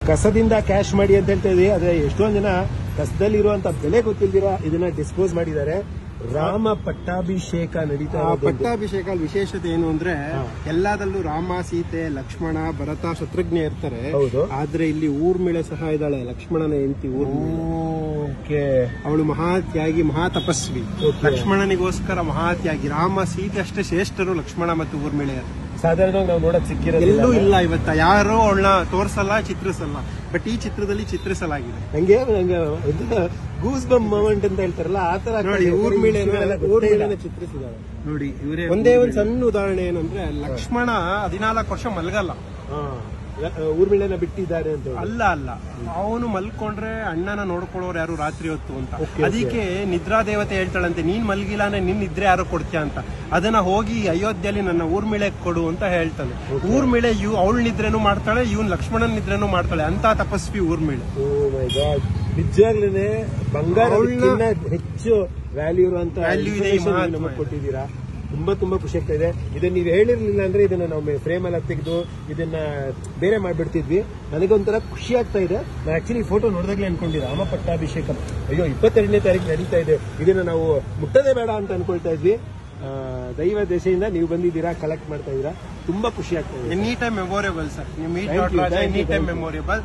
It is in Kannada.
ಕಸದಿಂದ ಕ್ಯಾಶ್ ಮಾಡಿ ಅಂತ ಹೇಳ್ತಾ ಇದ್ವಿ, ಆದ್ರೆ ಎಷ್ಟೊಂದ್ ಜನ ಕಸದಲ್ಲಿರುವಂತ ಬೆಲೆ ಗೊತ್ತಿಲ್ದಿರ ಇದನ್ನ ಡಿಸ್ಪೋಸ್ ಮಾಡಿದ್ದಾರೆ. ರಾಮ ಪಟ್ಟಾಭಿಷೇಕ ನಡೀತಾ ಇದೆ. ಪಟ್ಟಾಭಿಷೇಕ ವಿಶೇಷತೆ ಏನು ಅಂದ್ರೆ ಎಲ್ಲದಲ್ಲೂ ರಾಮ, ಸೀತೆ, ಲಕ್ಷ್ಮಣ, ಭರತ, ಶತ್ರುಘ್ನ ಇರ್ತಾರೆ. ಆದ್ರೆ ಇಲ್ಲಿ ಊರ್ಮಿಳೆ ಸಹ ಇದ್ದಾಳೆ, ಲಕ್ಷ್ಮಣನ ಹೆಂಡತಿ ಊರ್ಮಿಳೆ. ಅವಳು ಮಹಾತ್ಯಾಗಿ, ಮಹಾತಪಸ್ವಿ. ಲಕ್ಷ್ಮಣನಿಗೋಸ್ಕರ ಮಹಾತ್ಯಾಗಿ. ರಾಮ, ಸೀತೆ ಅಷ್ಟೇ ಶ್ರೇಷ್ಠರು, ಲಕ್ಷ್ಮಣ ಮತ್ತು ಊರ್ಮಿಳೆ ಸಾಧಾರಣವಾಗಿ ನಾವು ನೋಡಕ್ ಸಿಕ್ಕಿರೋದು ಎಲ್ಲೂ ಇಲ್ಲ. ಇವತ್ತ ಯಾರು ಅವಳನ್ನ ತೋರ್ಸಲ್ಲ, ಚಿತ್ರಿಸಲ್ಲ. ಬಟ್ ಈ ಚಿತ್ರದಲ್ಲಿ ಚಿತ್ರಿಸಲಾಗಿದೆ. ನಂಗೆ ಗೂಸ್ ಬಮ್ ಮೂಮೆಂಟ್ ಅಂತ ಹೇಳ್ತಾರಲ್ಲ, ಆತರ ಊರ್ಮಿಳೆನ ಚಿತ್ರಿಸಿದ್ದಾರೆ ನೋಡಿ. ಇವರೇ ಒಂದೇ ಒಂದು ಸಣ್ಣ ಉದಾಹರಣೆ ಏನಂದ್ರೆ, ಲಕ್ಷ್ಮಣ 14 ವರ್ಷ ಮಲಗಲ್ಲ, ಊರ್ಮಿಳೆನ ಬಿಟ್ಟಿದ್ದಾರೆ ಅಂತ. ಅಲ್ಲ ಅವನು ಮಲ್ಕೊಂಡ್ರೆ ಅಣ್ಣನ ನೋಡ್ಕೊಳ್ಳೋರು ಯಾರು ರಾತ್ರಿ ಹೊತ್ತು ಅಂತ. ಅದಕ್ಕೆ ನಿದ್ರಾ ದೇವತೆ ಹೇಳ್ತಾಳಂತೆ, ನೀನ್ ಮಲ್ಗಿಲ್ಲ ಅಂದ್ರೆ ನಿನ್ ನಿದ್ರೆ ಯಾರು ಕೊಡ್ತೀಯ ಅಂತ. ಅದನ್ನ ಹೋಗಿ ಅಯೋಧ್ಯೆಯಲ್ಲಿ ನನ್ನ ಊರ್ಮಿಳೆ ಕೊಡು ಅಂತ ಹೇಳ್ತಾನೆ. ಊರ್ಮಿಳೆ ಅವಳ ನಿದ್ರೆನೂ ಮಾಡ್ತಾಳೆ, ಇವನ್ ಲಕ್ಷ್ಮಣನ್ ನಿದ್ರೆನೂ ಮಾಡ್ತಾಳೆ. ಅಂತ ತಪಸ್ವಿ ಊರ್ಮಿಳೆ. ನಿಜವಾಗ್ಲೇ ಬಂಗಾರ ಹೆಚ್ಚು ವ್ಯಾಲ್ಯೂ ಇರುವಂತ ಕೊಟ್ಟಿದ್ದೀರಾ. ತುಂಬಾ ಖುಷಿ ಆಗ್ತಾ ಇದೆ. ಇದನ್ನ ನೀವು ಹೇಳಿರ್ಲಿಲ್ಲ ಅಂದ್ರೆ ಇದನ್ನ ನಾವು ಫ್ರೇಮ್ ಎಲ್ಲ ತೆಗೆದು ಇದನ್ನ ಬೇರೆ ಮಾಡ್ಬಿಡ್ತಿದ್ವಿ. ನನಗೊಂಥರ ಖುಷಿ ಆಗ್ತಾ ಇದೆ. ನಾನು ಆಕ್ಚುಲಿ ಫೋಟೋ ನೋಡಿದಾಗ್ಲೇ ಅನ್ಕೊಂಡಿದ್ದೆ, ರಾಮ ಪಟ್ಟಾಭಿಷೇಕ ಅಯ್ಯೋ 22ನೇ ತಾರೀಕು ನಡೀತಾ ಇದೆ, ಇದನ್ನ ನಾವು ಮುಟ್ಟದೇ ಬೇಡ ಅಂತ ಅನ್ಕೊಳ್ತಾ ಇದ್ವಿ. ದೈವ ದೆಸೆಯಿಂದ ನೀವು ಬಂದಿದ್ದೀರಾ, ಕಲೆಕ್ಟ್ ಮಾಡ್ತಾ ಇದ್ದೀರಾ, ತುಂಬಾ ಖುಷಿ ಆಗ್ತಾ ಇದೆ. Any time memorable sir. ನೀವು ಮೀಟ್ ಎನಿ ಟೈಮ್ ಮೆಮೊರೇಬಲ್.